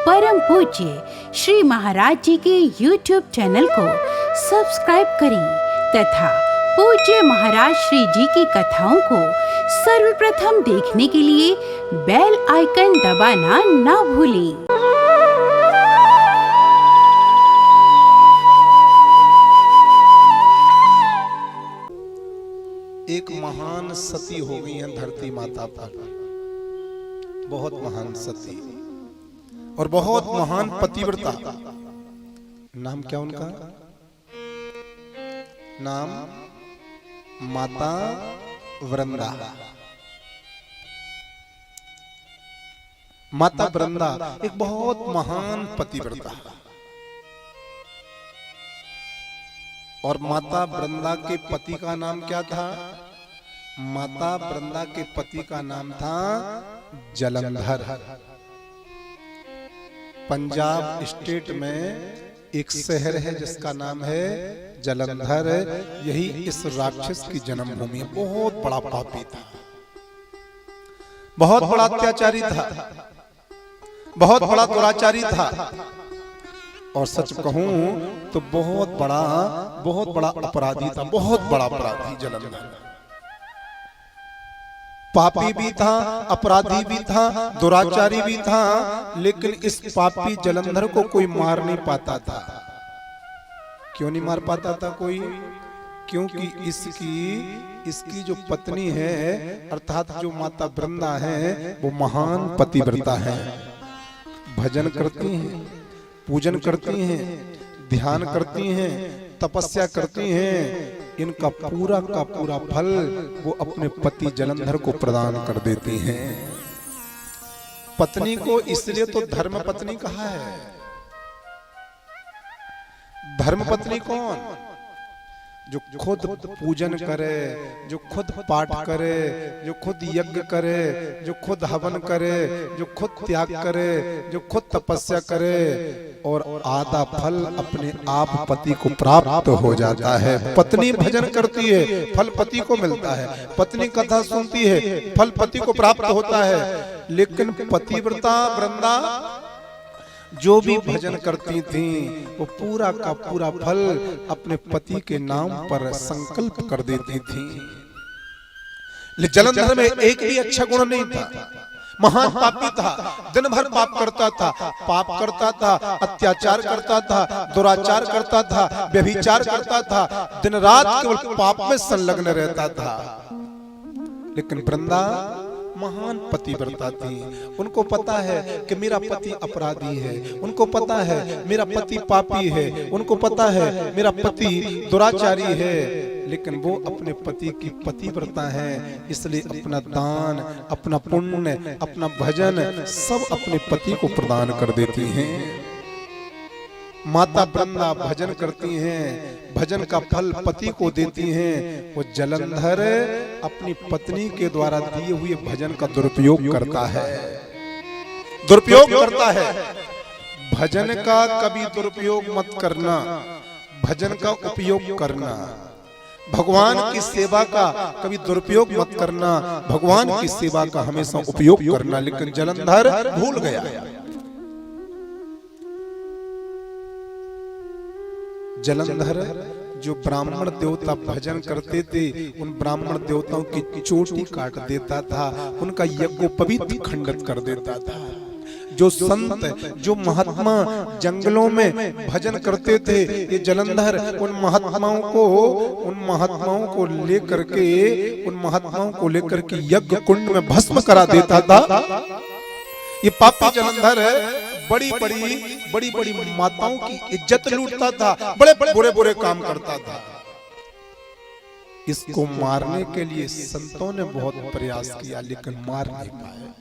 परम पूज्य श्री महाराज जी के YouTube चैनल को सब्सक्राइब करें तथा पूज्य महाराज श्री जी की कथाओं को सर्वप्रथम देखने के लिए बेल आइकन दबाना ना भूलें। एक महान सती हो गई है धरती माता पर, बहुत महान सती और बहुत महान पतिव्रता। नाम क्या उनका? नाम माता वृंदा। माता वृंदा एक बहुत महान पतिव्रता और माता वृंदा के पति का नाम क्या था? माता वृंदा के पति का नाम था जलंधर। पंजाब स्टेट में एक शहर है जिसका नाम है जलंधर। यही इस राक्षस की जन्मभूमि है। बहुत बड़ा पापी था, बहुत बड़ा अत्याचारी था, बहुत बड़ा दुराचारी था और सच कहूं तो बहुत बड़ा अपराधी था। बहुत बड़ा अपराधी जलंधर। पापी भी था, अपराधी भी था, दुराचारी भी था, लेकिन इस पापी जलंधर को कोई मार नहीं पाता था। क्यों नहीं मार पाता था कोई? क्योंकि इसकी जो पत्नी है अर्थात जो माता वृंदा है वो महान पतिव्रता है। भजन करती हैं, पूजन करती हैं, ध्यान करती हैं, तपस्या करती हैं। इनका पूरा का पूरा फल वो अपने पति जलंधर को प्रदान कर देती हैं। पत्नी को इसलिए तो धर्म पत्नी कहा है। धर्म पत्नी कौन? जो खुद पूजन करे, जो खुद पाठ करे, जो खुद यज्ञ करे, जो खुद हवन करे, जो खुद त्याग करे, जो खुद तपस्या करे और आधा फल अपने आप पति को प्राप्त हो जाता है। पत्नी भजन करती है, फल पति को मिलता है। पत्नी कथा सुनती है, फल पति को प्राप्त होता है। लेकिन पतिव्रता वृंदा जो भी भजन करती थी वो पूरा का पूरा फल अपने पति के नाम पर संकल्प कर देती थी। लेकिन जलंधर में एक भी अच्छा गुण नहीं था। महान पापी था, दिन भर पाप करता था, अत्याचार करता था, दुराचार करता था, व्यभिचार करता था, दिन रात केवल पाप में संलग्न रहता था। लेकिन वृंदा महान पतिव्रता थी। उनको पता है कि मेरा पति अपराधी है, उनको पता है मेरा पति पापी है, उनको पता है मेरा पति दुराचारी है, लेकिन वो अपने पति की पतिव्रता है। इसलिए अपना दान, अपना पुण्य, अपना भजन सब अपने पति को प्रदान कर देती हैं। माता वृंदा भजन करती हैं, भजन का फल पति को देती हैं। वो जलंधर अपनी पत्नी के द्वारा दिए हुए भजन का दुरुपयोग करता है। भजन का कभी दुरुपयोग मत करना, भजन का उपयोग करना। भगवान की सेवा का कभी दुरुपयोग मत करना, भगवान की सेवा का हमेशा उपयोग करना। लेकिन जलंधर भूल गया। जलंधर जो ब्राह्मण देवता भजन करते थे उन ब्राह्मण देवताओं की चोटी काट देता था, उनका यज्ञोपवीत खंडित कर देता था। जो संत, जो महात्मा जंगलों में भजन करते थे, ये जलंधर उन महात्माओं को लेकर के यज्ञ कुंड में भस्म करा देता था। ये पापी जलंधर है, बड़ी बड़ी माताओं की इज्जत लूटता था, बड़े बुरे काम करता था। इसको मारने के लिए संतों ने बहुत प्रयास किया लेकिन मार नहीं पाए।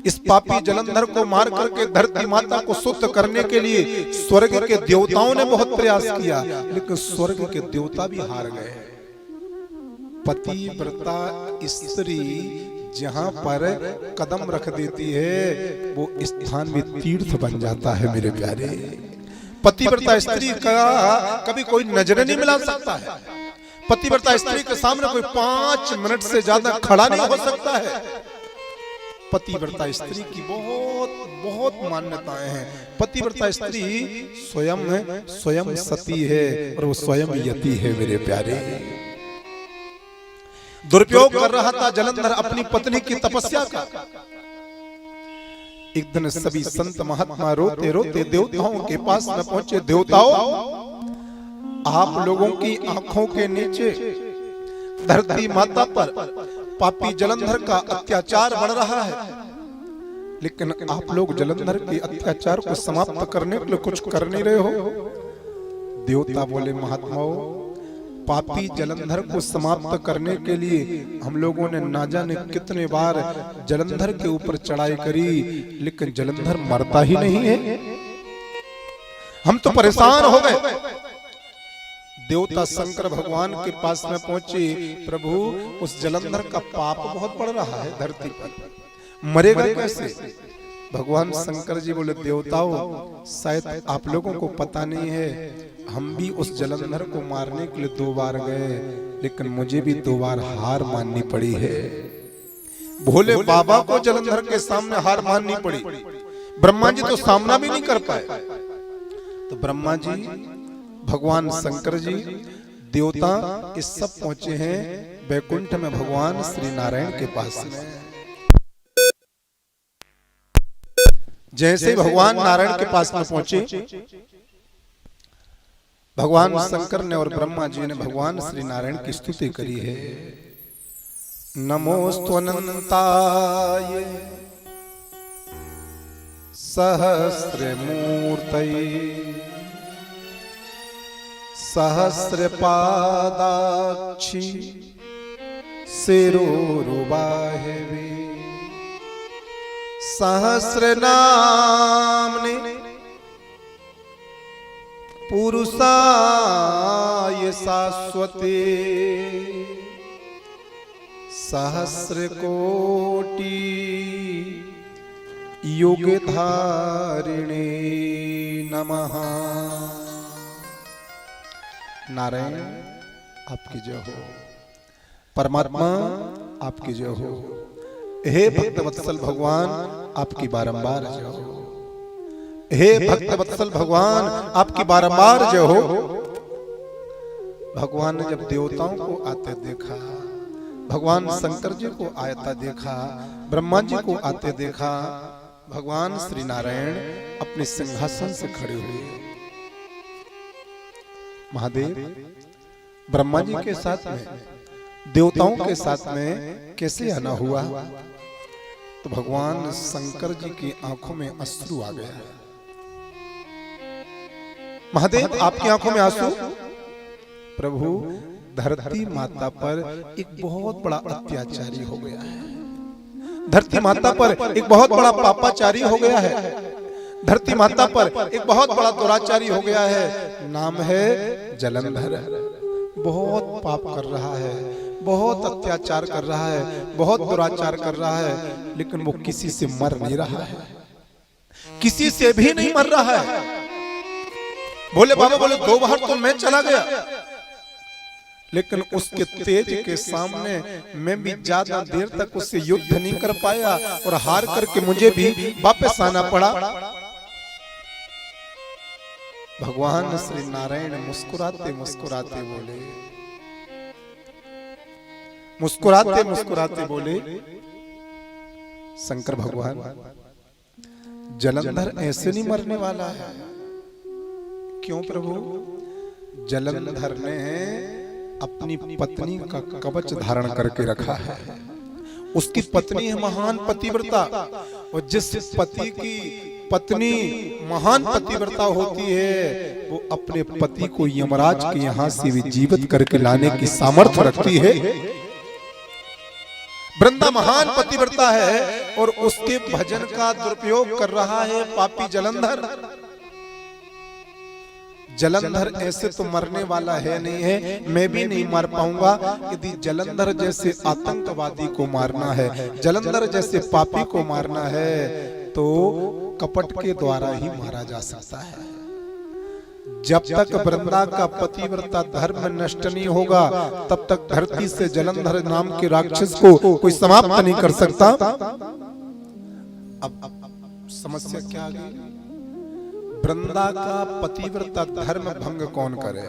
इस पापी जलंधर को मार करके धरती माता को शुद्ध करने के लिए स्वर्ग के देवताओं ने बहुत प्रयास किया, लेकिन स्वर्ग के देवता भी हार गए। पतिव्रता स्त्री जहां पर कदम रख देती है वो स्थान में तीर्थ बन जाता है। मेरे प्यारे, पतिव्रता स्त्री का कभी कोई नजर नहीं मिला सकता है। पतिव्रता स्त्री के सामने कोई 5 मिनट से ज्यादा खड़ा नहीं हो सकता है। पतिव्रता स्त्री की बहुत बहुत मान्यताएं हैं। पतिव्रता स्त्री स्वयं सती है और वो स्वयं यति है मेरे प्यारे। दुरुपयोग कर रहा था जलंधर अपनी पत्नी की तपस्या का। एक दिन सभी संत महात्मा रोते रोते देवताओं के पास में पहुंचे। देवताओं, आप लोगों की आंखों के नीचे धरती माता पर पापी जलंधर का अत्याचार बढ़ रहा है, लेकिन आप लोग जलंधर के अत्याचार को समाप्त करने के लिए कुछ कर नहीं रहे हो। देवता बोले, महात्माओं, पापी जलंधर को समाप्त करने के लिए हम लोगों ने ना जाने कितने बार जलंधर के ऊपर चढ़ाई करी, लेकिन जलंधर मरता ही नहीं है। हम तो परेशान हो गए। देवता शंकर भगवान के पास में पहुंचे। प्रभु, उस जलंधर का पाप बहुत बढ़ रहा है धरती पर, मरेगा कैसे? भगवान शंकर जी बोले, देवताओं, शायद आप लोगों को पता नहीं है, हम भी उस जलंधर को मारने के लिए 2 बार गए, लेकिन मुझे भी 2 बार हार माननी पड़ी है। भोले बाबा को जलंधर के सामने हार माननी पड़ी। ब्रह्मा जी तो सामना भी नहीं कर पाए। तो ब्रह्मा जी, भगवान शंकर जी, देवता इस सब पहुंचे हैं बैकुंठ में भगवान श्री नारायण के पास में। जैसे भगवान नारायण के पास में पहुंचे, भगवान शंकर ने और ब्रह्मा जी ने भगवान श्री नारायण की स्तुति करी है। नमोस्तुअनंताय सहस्रमूर्तये सहस्रपादाक्षि शिरोरुबाहवे सहस्रनाम्ने पुरुषाय शाश्वते सहस्रकोटि युगधारिणे नमः। नारायण आपकी जय हो, परमात्मा आपकी जय हो, हे भक्तवत्सल भगवान आपकी बारंबार जय हो, हे भक्तवत्सल भगवान आपकी बारंबार जय हो। भगवान ने जब देवताओं को आते देखा, भगवान शंकर जी को आते देखा, ब्रह्मा जी को आते देखा, भगवान श्री नारायण अपने सिंहासन से खड़े हुए। महादेव ब्रह्मा जी के साथ में, देवताओं के साथ में कैसे आना हुआ? तो भगवान शंकर जी की आंखों में अश्रु आ गया। महादेव आपकी आंखों में आंसू? प्रभु, धरती माता पर एक बहुत बड़ा अत्याचारी हो गया है। धरती माता पर एक बहुत बड़ा पापाचारी हो गया है। धरती माता पर एक बहुत बड़ा दुराचारी हो गया है। नाम है जलंधर। बहुत पाप कर रहा है, बहुत अत्याचार कर रहा है, बहुत दुराचार कर रहा है, लेकिन वो किसी से मर नहीं रहा है, किसी से भी नहीं मर रहा है। भोले बाबा बोले, 2 बार तो मैं चला गया, लेकिन उसके तेज के सामने मैं भी ज्यादा देर तक उससे युद्ध नहीं कर पाया और हार करके मुझे भी वापस आना पड़ा। भगवान श्री नारायण मुस्कुराते मुस्कुराते बोले, मुस्कुराते मुस्कुराते बोले, शंकर भगवान, जलंधर ऐसे नहीं मरने वाला है। क्यों प्रभु? जलंधर ने अपनी पत्नी का कवच धारण करके रखा है। उसकी पत्नी है महान पतिव्रता, और जिस पति की पत्नी महान पतिव्रता होती है, वो अपने पति को यमराज के यहाँ से भी जीवित करके लाने की सामर्थ्य रखती है। वृंदा महान पतिव्रता है और उसके भजन का दुरुपयोग कर रहा है पापी जलंधर। जलंधर ऐसे तो मरने वाला है नहीं है, मैं भी नहीं मार पाऊंगा। यदि जलंधर जैसे आतंकवादी को मारना है, जलंधर जैसे पापी को मारना है, तो कपट के द्वारा ही मारा जा सकता है। जब तक वृंदा का पतिव्रता धर्म नष्ट नहीं होगा, तब तक धरती से जलंधर नाम के राक्षस को कोई समाप्त नहीं कर सकता। अब समस्या क्या आ गई? वृंदा का पतिव्रता धर्म भंग कौन करे?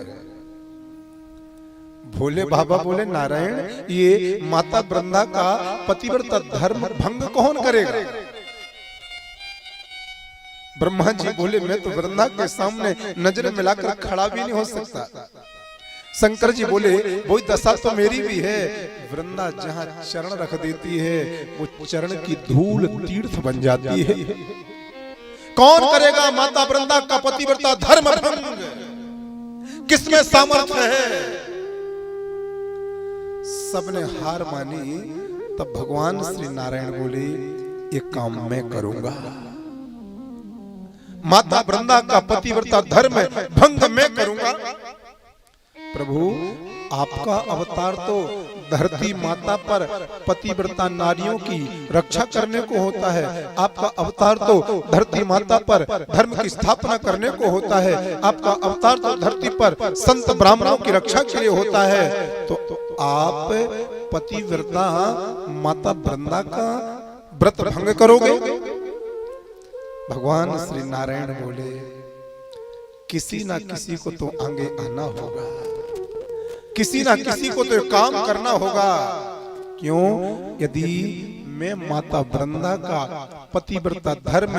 भोले बाबा बोले नारायण, ये माता वृंदा का पतिव्रता धर्म भंग कौन करेगा? ब्रह्मा जी बोले मैं तो वृंदा के सामने नजर मिलाकर खड़ा भी नहीं हो सकता। शंकर जी बोले वही दशा तो मेरी भी है। वृंदा जहां चरण रख देती है वो चरण की धूल तीर्थ बन जाती है। कौन करेगा माता वृंदा का पतिव्रता धर्म भंग? किसमें सामर्थ्य है? सबने हार मानी। तब भगवान श्री नारायण बोले ये काम मैं करूंगा। माता वृंदा का पतिव्रता धर्म भंग मैं करूंगा। प्रभु आपका अवतार तो धरती माता पर पतिव्रता नारियों की रक्षा करने को होता है। आपका अवतार तो धरती माता पर धर्म की स्थापना करने को होता है। आपका अवतार तो धरती पर संत ब्राह्मणों की रक्षा के लिए होता है। तो आप पतिव्रता माता वृंदा का व्रत भंग करोगे? भगवान श्री नारायण बोले किसी ना किसी को तो आगे आना होगा, किसी ना किसी को तो काम करना होगा। क्यों? यदि मैं माता वृंदा का पतिव्रता धर्म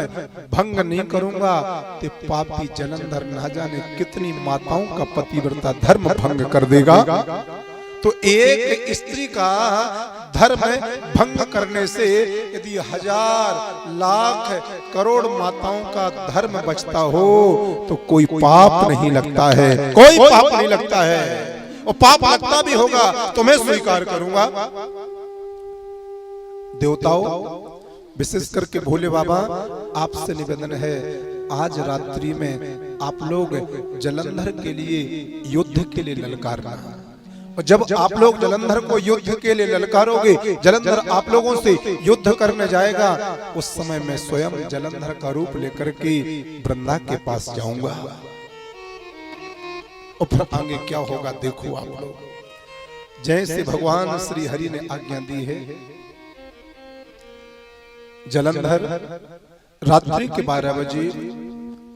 भंग नहीं करूंगा तो पापी जलंधर ना जाने कितनी माताओं का पतिव्रता धर्म भंग कर देगा। तो एक स्त्री का धर्म भंग करने से यदि 1000 लाख करोड़ माताओं का धर्म बचता हो तो कोई पाप नहीं लगता है, कोई पाप नहीं लगता है। और पाप लगता भी होगा तो मैं स्वीकार करूंगा। देवताओं, विशेष करके भोले बाबा आपसे निवेदन है, आज रात्रि में आप लोग जलंधर के लिए युद्ध के लिए ललकारना। और जब आप लोग जलंधर को युद्ध के लिए ललकारोगे, जलंधर आप लोगों से युद्ध करने जाएगा, उस समय मैं स्वयं जलंधर का रूप लेकर के वृंदा के पास जाऊंगा। और फिर आगे क्या होगा देखो आप लोग। जैसे भगवान श्री हरि ने आज्ञा दी है, जलंधर रात्रि के 12 बजे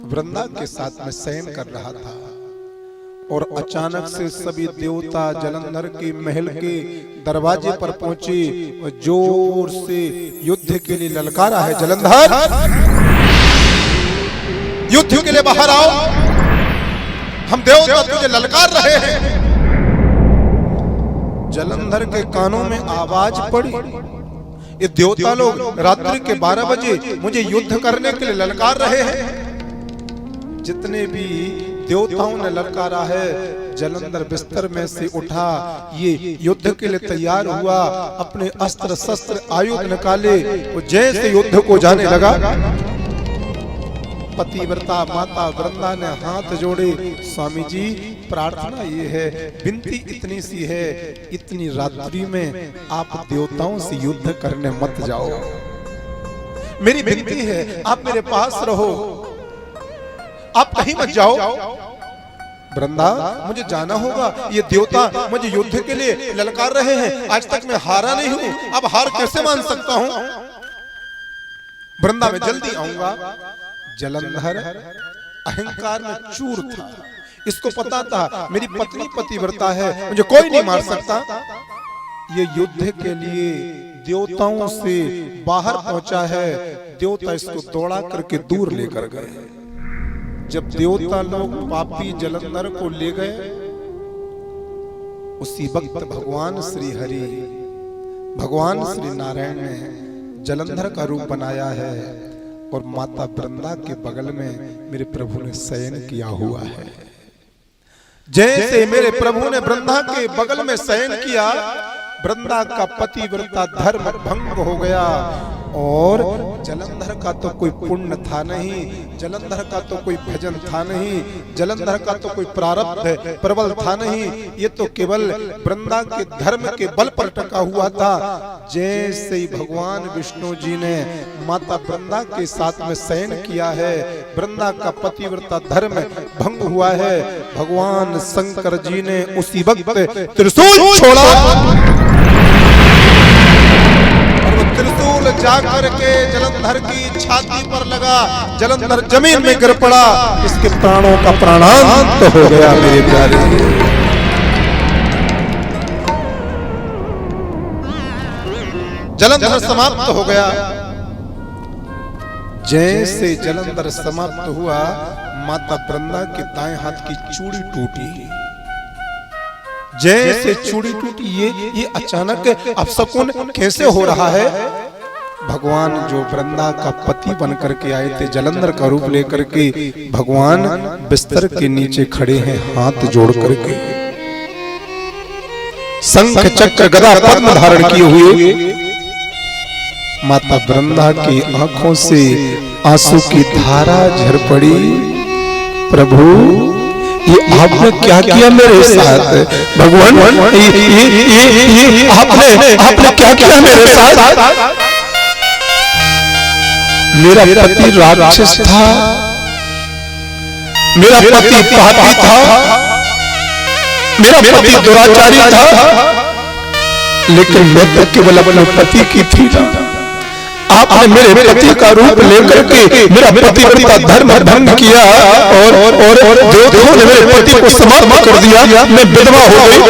वृंदा के साथ में शयन कर रहा था और अचानक से सभी देवता जलंधर के महल के दरवाजे पर पहुंचे और जोर से युद्ध के लिए ललकारा है, जलंधर युद्ध के लिए बाहर आओ, हम देवता तुझे ललकार रहे हैं। जलंधर के कानों में आवाज पड़ी, ये देवता लोग रात्रि के 12 बजे मुझे युद्ध करने के लिए ललकार रहे हैं। जितने भी देवताओं ने ललकारा है, जलंधर बिस्तर में से उठा, ये युद्ध के लिए तैयार हुआ, अपने अस्त्र शस्त्र आयुध निकाले, वो जैसे युद्ध को जाने लगा, पतिव्रता माता वृंदा ने हाथ जोड़े, स्वामी जी प्रार्थना ये है, विनती इतनी सी है, इतनी रात्रि में आप देवताओं से युद्ध करने मत जाओ, मेरी विनती है आप मेरे पास रहो, आप कहीं मत जाओ। वृंदा मुझे जाना होगा, ये देवता मुझे युद्ध के लिए ललकार रहे हैं, आज तक मैं हारा नहीं हूं, अब हार कैसे मान सकता हूं। वृंदा में जल्दी आऊंगा। जलंधर अहंकार में चूर था, इसको पता था मेरी पत्नी पतिव्रता है, मुझे कोई नहीं मार सकता। ये युद्ध के लिए देवताओं से बाहर पहुंचा है, देवता इसको दौड़ा करके दूर लेकर गए। जब देवता लोग पापी जलंधर को ले गए, उसी वक्त भगवान श्री हरि, भगवान श्री नारायण ने जलंधर का रूप बनाया है और माता वृंदा के बगल में मेरे प्रभु ने शयन किया हुआ है। जैसे मेरे प्रभु ने वृंदा के बगल में शयन किया, वृंदा का पतिव्रता धर्म भंग हो गया और जलंधर का तो कोई पुण्य था नहीं, जलंधर का तो कोई भजन था नहीं, जलंधर का तो कोई प्रारब्ध प्रबल था नहीं, ये तो केवल वृंदा के धर्म के बल पर टका हुआ था। जैसे ही भगवान विष्णु जी ने माता वृंदा के साथ में शयन किया है, वृंदा का पतिव्रता धर्म भंग हुआ है, भगवान शंकर जी ने उसी वक्त त्रिशूल छोड़ा, त्रिशूल जा करके जलंधर की छाती पर लगा, जलंधर जमीन में गिर पड़ा, इसके प्राणों का प्राणांत हो गया मेरे प्यारे। जलंधर समाप्त हो गया। जैसे जलंधर समाप्त हुआ, माता वृंदा के दाएं हाथ की चूड़ी टूटी। जैसे चूड़ी टूटी, ये अचानक अपशकुन कैसे हो रहा है? भगवान जो वृंदा का पति बन करके आए थे, जलंधर का रूप लेकर के भगवान बिस्तर के नीचे खड़े हैं, हाथ जोड़ करके, शंख चक्र गदा पद्म धारण किए हुए। माता वृंदा की आंखों से आंसू की धारा झर पड़ी। प्रभु, ये आपने क्या किया मेरे साथ? भगवान, ये आपने क्या किया मेरे साथ? मेरा पति राक्षस था, मेरा पति पापी था, मेरा पति दुराचारी था, लेकिन मैं तो केवल अपने पति की थी। आपने मेरे पति का रूप लेकर के मेरा पति का धर्म भंग किया और देवताओं ने मेरे पति को समाप्त कर दिया। मैं विधवा हो गई,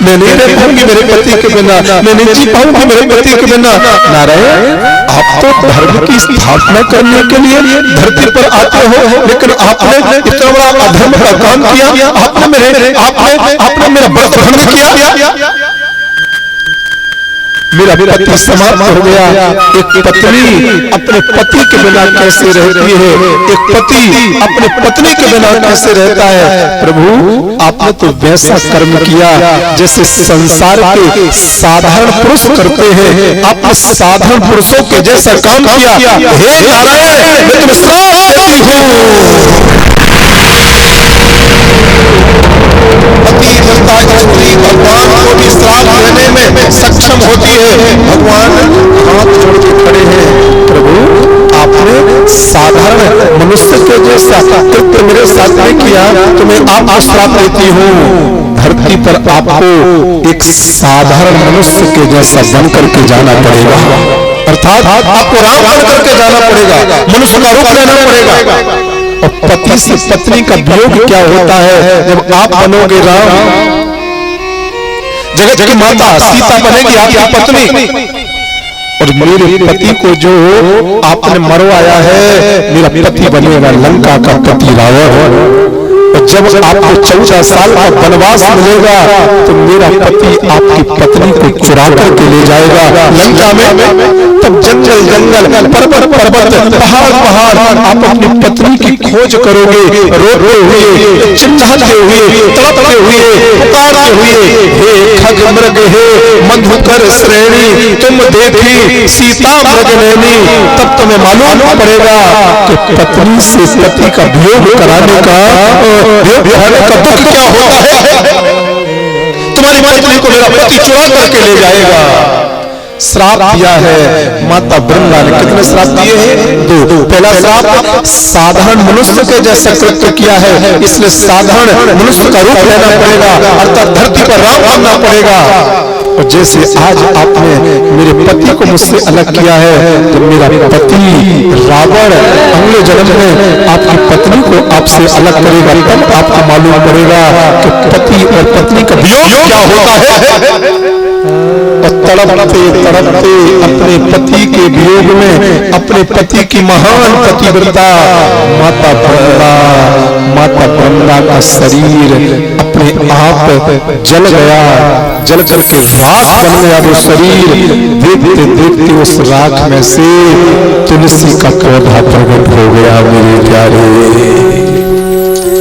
मैं नहीं रह पाऊंगी मेरे पति के बिना, मैं नहीं जी पाऊंगी मेरे पति के बिना। नारायण, आप तो धर्म की स्थापना करने के लिए धरती पर आते हो, लेकिन आपने इतना बड़ा अधर्म का काम किया। आपने मेरा व्रत भंग किया। मेरा पति समाप्त हो गया। एक पत्नी अपने पति के बिना कैसे रहती है? एक पति अपने पत्नी के बिना कैसे रहता है? प्रभु, आपने तो वैसा कर्म किया जैसे संसार के साधारण पुरुष करते हैं। आपने साधारण पुरुषों के जैसा काम किया। हे नारायण, मैं तुम्हें श्राप देती हूँ। पति बनता स्त्री भगवान को भी श्राप देने में सक्षम होती है। भगवान हाथ जोड़ के खड़े हैं। प्रभु, आपने साधारण मनुष्य के जैसा कृत्य मेरे साथ में किया, तो मैं आपको श्राप देती हूँ। धरती पर आपको एक साधारण मनुष्य के जैसा बन करके जाना पड़ेगा, अर्थात आपको राम बन करके जाना पड़ेगा, मनुष्य का रूप लेना पड़ेगा। और पति से पत्नी का वियोग क्या होता है? जब आप बनोगे राम, जगत की माता सीता बनेगी आपकी पत्नी, और मेरे पति को जो आपने मरवाया है, मेरा पति बनेगा लंका का पति रावण। और जब आपको 14 साल का वनवास मिलेगा, तो मेरा पति आपकी पत्नी को चुरा करके ले जाएगा लंका में। तब जंगल जंगल, पर्वत पर्वत, पहाड़ पहाड़, आप अपनी पत्नी की खोज करोगे, रोते हुए, चिल्लाते हुए, तड़पते हुए, पुकारते हुए, हे खग मृग, हे मधुकर श्रेणी, तुम देखी सीता मृगनैनी। तब तुम्हें मालूम पड़ेगा कि पत्नी से पति का वियोग कराने का दुख क्या होता है। तुम्हारी पत्नी को मेरा पति चुरा करके ले जाएगा। श्राप दिया है माता वृंदा ने। कितने श्राप दिए हैं? 2। पहला श्राप, साधारण मनुष्य के जैसा कृत्य किया है, इसलिए साधारण मनुष्य का रूप लेना पड़ेगा, अर्थात धरती पर राम बनना पड़ेगा। और जैसे आज आपने मेरे पति को मुझसे अलग किया है, तो मेरा पति रावण अगले जन्म में आपकी पत्नी को आपसे अलग करेगा। तब आपको मालूम पड़ेगा कि पति और पत्नी का वियोग क्या होता है। और तड़पते तड़पते अपने पति के वियोग में अपने पति की महान पतिव्रता माता वृंदा का शरीर अपने आप जल गया, जल करके राख बन गया वो शरीर। देखते देखते उस राख में से तुलसी का पौधा प्रकट हो गया मेरे प्यारे।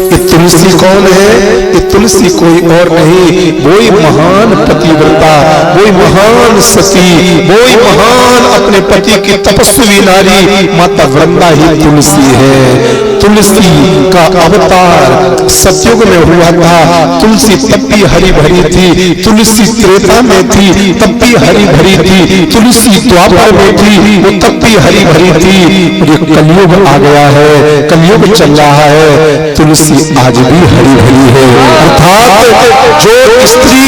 ये तुलसी कौन है? ये तुलसी कोई और नहीं, वही महान पतिव्रता, वही महान सती, वही महान अपने पति की तपस्वी नारी माता वृंदा ही तुलसी है। तुलसी का अवतार सतयुग में हुआ था। तुलसी तब भी हरी भरी थी, तुलसी त्रेता में थी तब भी हरी भरी थी, तुलसी द्वापर में थी वो तब भी हरी भरी थी। और ये कलयुग आ गया है, कलयुग चल रहा है, तुलसी आज भी हरी भरी है। अर्थात जो स्त्री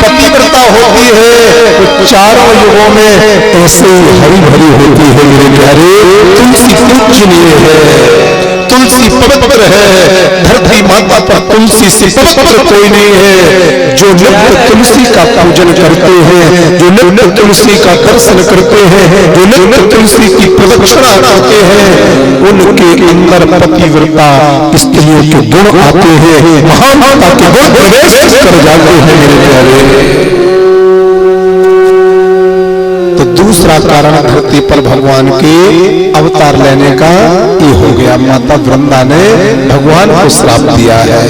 पतिव्रता होती है वो चारों युगों में ऐसे ही हरी भरी होती है। मेरे प्यारे, तुलसी पूजनीय है, तुलसी पवित्र है। धरती माता पर तुलसी से पवित्र कोई नहीं है। जो नित्य तुलसी का पूजन करते हैं, जो नित्य तुलसी का दर्शन करते हैं, जो नित्य तुलसी की प्रदक्षिणा करते हैं, उनके अंदर पतिव्रता स्त्रियों के गुण आते हैं, महानता के गुण प्रवेश कर जाते हैं। मेरे प्यारे, तो दूसरा कारण धरती पर भगवान के अवतार लेने का ये हो गया। माता वृंदा ने भगवान को श्राप दिया है।